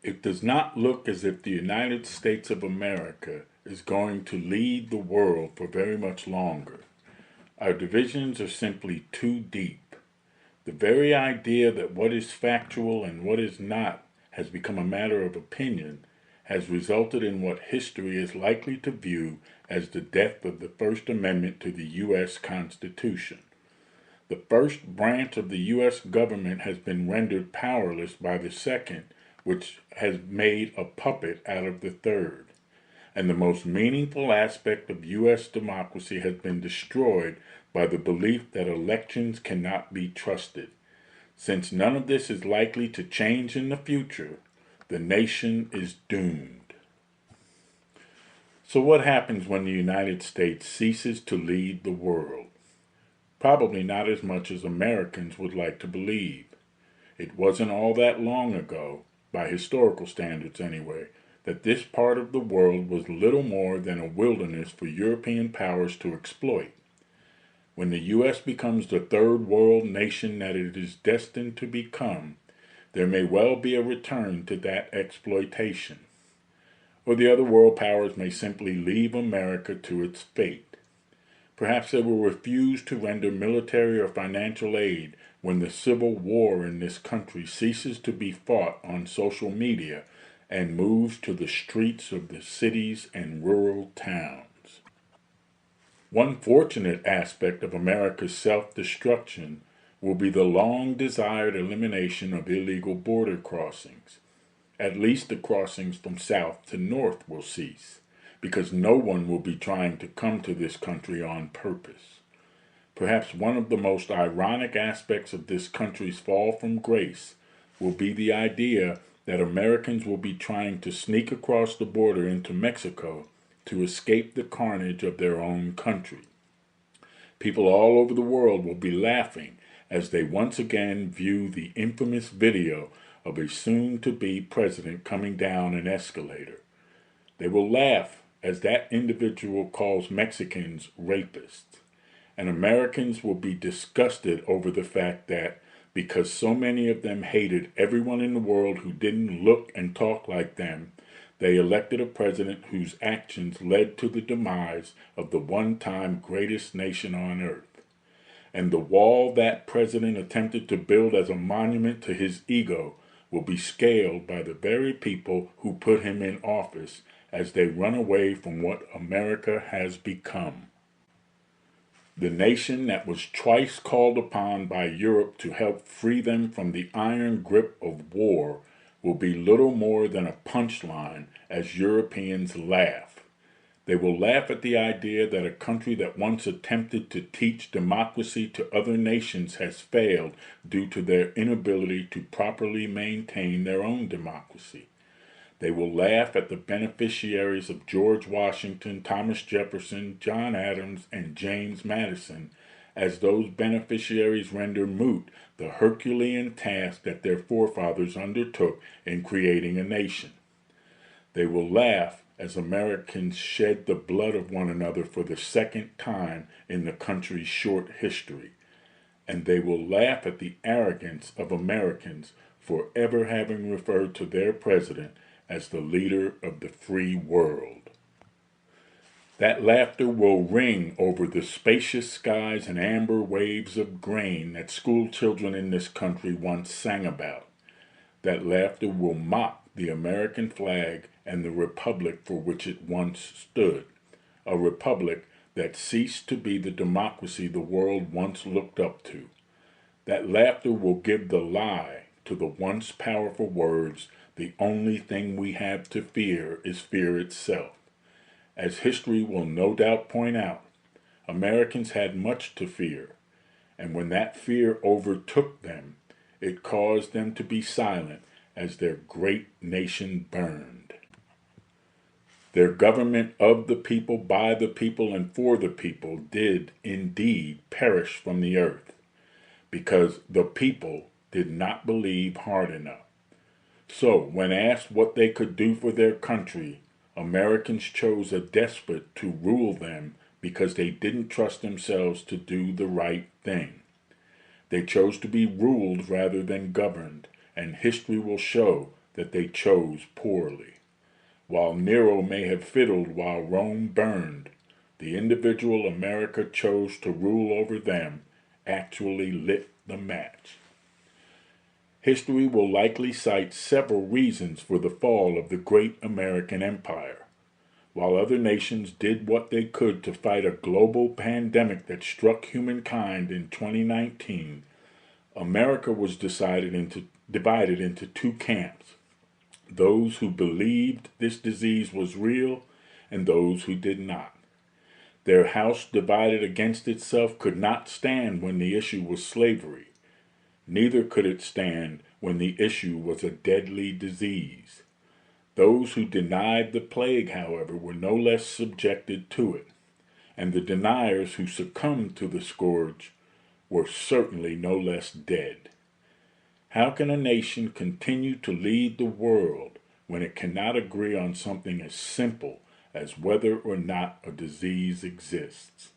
It does not look as if the United States of America is going to lead the world for very much longer. Our divisions are simply too deep. The very idea that what is factual and what is not has become a matter of opinion has resulted in what history is likely to view as the death of the First Amendment to the U.S. Constitution. The first branch of the U.S. government has been rendered powerless by the second, which has made a puppet out of the third. And the most meaningful aspect of U.S. democracy has been destroyed by the belief that elections cannot be trusted. Since none of this is likely to change in the future, the nation is doomed. So what happens when the United States ceases to lead the world? Probably not as much as Americans would like to believe. It wasn't all that long ago, by historical standards anyway, that this part of the world was little more than a wilderness for European powers to exploit. When the U.S. becomes the third world nation that it is destined to become, there may well be a return to that exploitation. Or the other world powers may simply leave America to its fate. Perhaps they will refuse to render military or financial aid when the civil war in this country ceases to be fought on social media and moves to the streets of the cities and rural towns. One fortunate aspect of America's self-destruction will be the long-desired elimination of illegal border crossings. At least the crossings from south to north will cease, because no one will be trying to come to this country on purpose. Perhaps one of the most ironic aspects of this country's fall from grace will be the idea that Americans will be trying to sneak across the border into Mexico to escape the carnage of their own country. People all over the world will be laughing as they once again view the infamous video of a soon-to-be president coming down an escalator. They will laugh as that individual calls Mexicans rapists. And Americans will be disgusted over the fact that, because so many of them hated everyone in the world who didn't look and talk like them, they elected a president whose actions led to the demise of the one-time greatest nation on earth. And the wall that president attempted to build as a monument to his ego will be scaled by the very people who put him in office as they run away from what America has become. The nation that was twice called upon by Europe to help free them from the iron grip of war will be little more than a punchline as Europeans laugh. They will laugh at the idea that a country that once attempted to teach democracy to other nations has failed due to their inability to properly maintain their own democracy. They will laugh at the beneficiaries of George Washington, Thomas Jefferson, John Adams, and James Madison, as those beneficiaries render moot the Herculean task that their forefathers undertook in creating a nation. They will laugh as Americans shed the blood of one another for the second time in the country's short history. And they will laugh at the arrogance of Americans for ever having referred to their president as the leader of the free world. That laughter will ring over the spacious skies and amber waves of grain that school children in this country once sang about. That laughter will mock the American flag and the republic for which it once stood, a republic that ceased to be the democracy the world once looked up to. That laughter will give the lie to the once powerful words, "The only thing we have to fear is fear itself." As history will no doubt point out, Americans had much to fear, and when that fear overtook them, it caused them to be silent as their great nation burned. Their government of the people, by the people, and for the people did indeed perish from the earth, because the people did not believe hard enough. So, when asked what they could do for their country, Americans chose a despot to rule them because they didn't trust themselves to do the right thing. They chose to be ruled rather than governed, and history will show that they chose poorly. While Nero may have fiddled while Rome burned, the individual America chose to rule over them actually lit the match. History will likely cite several reasons for the fall of the great American empire. While other nations did what they could to fight a global pandemic that struck humankind in 2019, America was divided into two camps: those who believed this disease was real and those who did not. Their house divided against itself could not stand when the issue was slavery. Neither could it stand when the issue was a deadly disease. Those who denied the plague, however, were no less subjected to it, and the deniers who succumbed to the scourge were certainly no less dead. How can a nation continue to lead the world when it cannot agree on something as simple as whether or not a disease exists?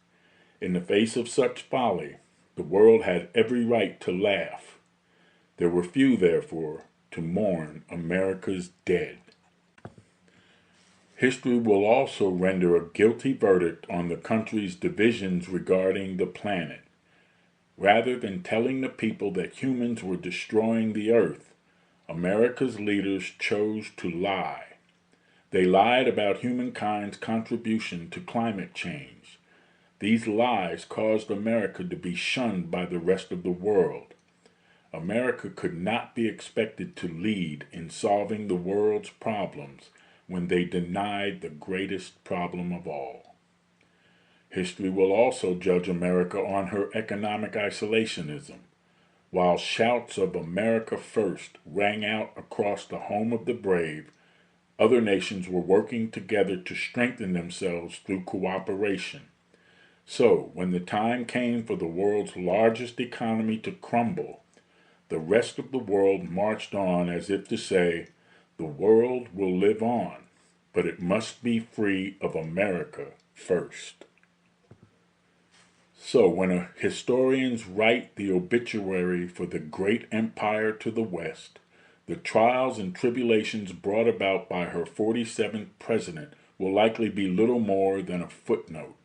In the face of such folly, the world had every right to laugh. There were few, therefore, to mourn America's dead. History will also render a guilty verdict on the country's divisions regarding the planet. Rather than telling the people that humans were destroying the earth, America's leaders chose to lie. They lied about humankind's contribution to climate change. These lies caused America to be shunned by the rest of the world. America could not be expected to lead in solving the world's problems when they denied the greatest problem of all. History will also judge America on her economic isolationism. While shouts of America First rang out across the home of the brave, other nations were working together to strengthen themselves through cooperation. So, when the time came for the world's largest economy to crumble, the rest of the world marched on as if to say, the world will live on, but it must be free of America first. So, when historians write the obituary for the great empire to the west, the trials and tribulations brought about by her 47th president will likely be little more than a footnote.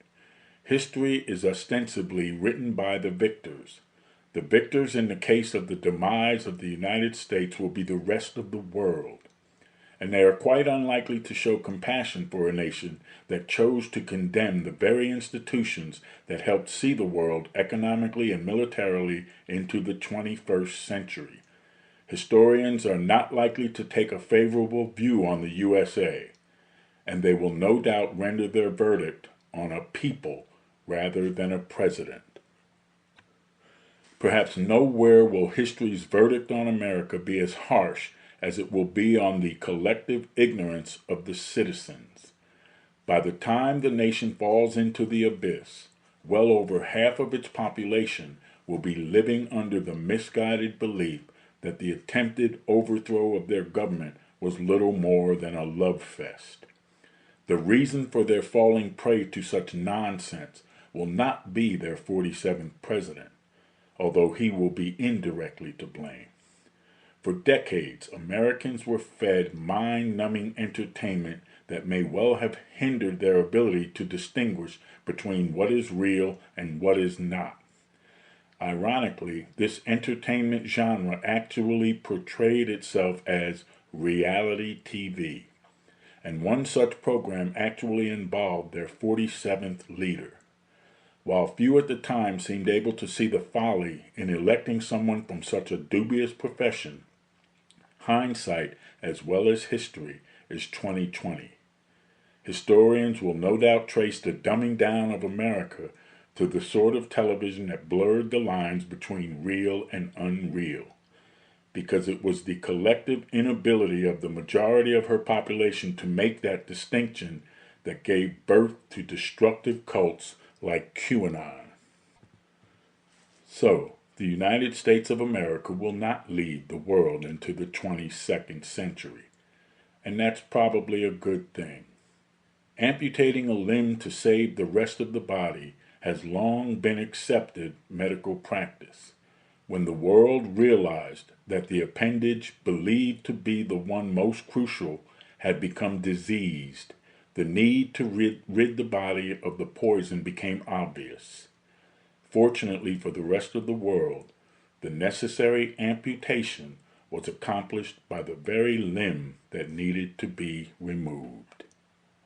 History is ostensibly written by the victors. The victors in the case of the demise of the United States will be the rest of the world, and they are quite unlikely to show compassion for a nation that chose to condemn the very institutions that helped see the world economically and militarily into the 21st century. Historians are not likely to take a favorable view on the USA, and they will no doubt render their verdict on a people rather than a president. Perhaps nowhere will history's verdict on America be as harsh as it will be on the collective ignorance of the citizens. By the time the nation falls into the abyss, well over half of its population will be living under the misguided belief that the attempted overthrow of their government was little more than a love fest. The reason for their falling prey to such nonsense will not be their 47th president, although he will be indirectly to blame. For decades, Americans were fed mind-numbing entertainment that may well have hindered their ability to distinguish between what is real and what is not. Ironically, this entertainment genre actually portrayed itself as reality TV, and one such program actually involved their 47th leader. While few at the time seemed able to see the folly in electing someone from such a dubious profession, hindsight, as well as history, is 2020. Historians will no doubt trace the dumbing down of America to the sort of television that blurred the lines between real and unreal, because it was the collective inability of the majority of her population to make that distinction that gave birth to destructive cults like QAnon. So, the United States of America will not lead the world into the 22nd century, and that's probably a good thing. Amputating a limb to save the rest of the body has long been accepted medical practice. When the world realized that the appendage believed to be the one most crucial had become diseased, the need to rid the body of the poison became obvious. Fortunately for the rest of the world, the necessary amputation was accomplished by the very limb that needed to be removed.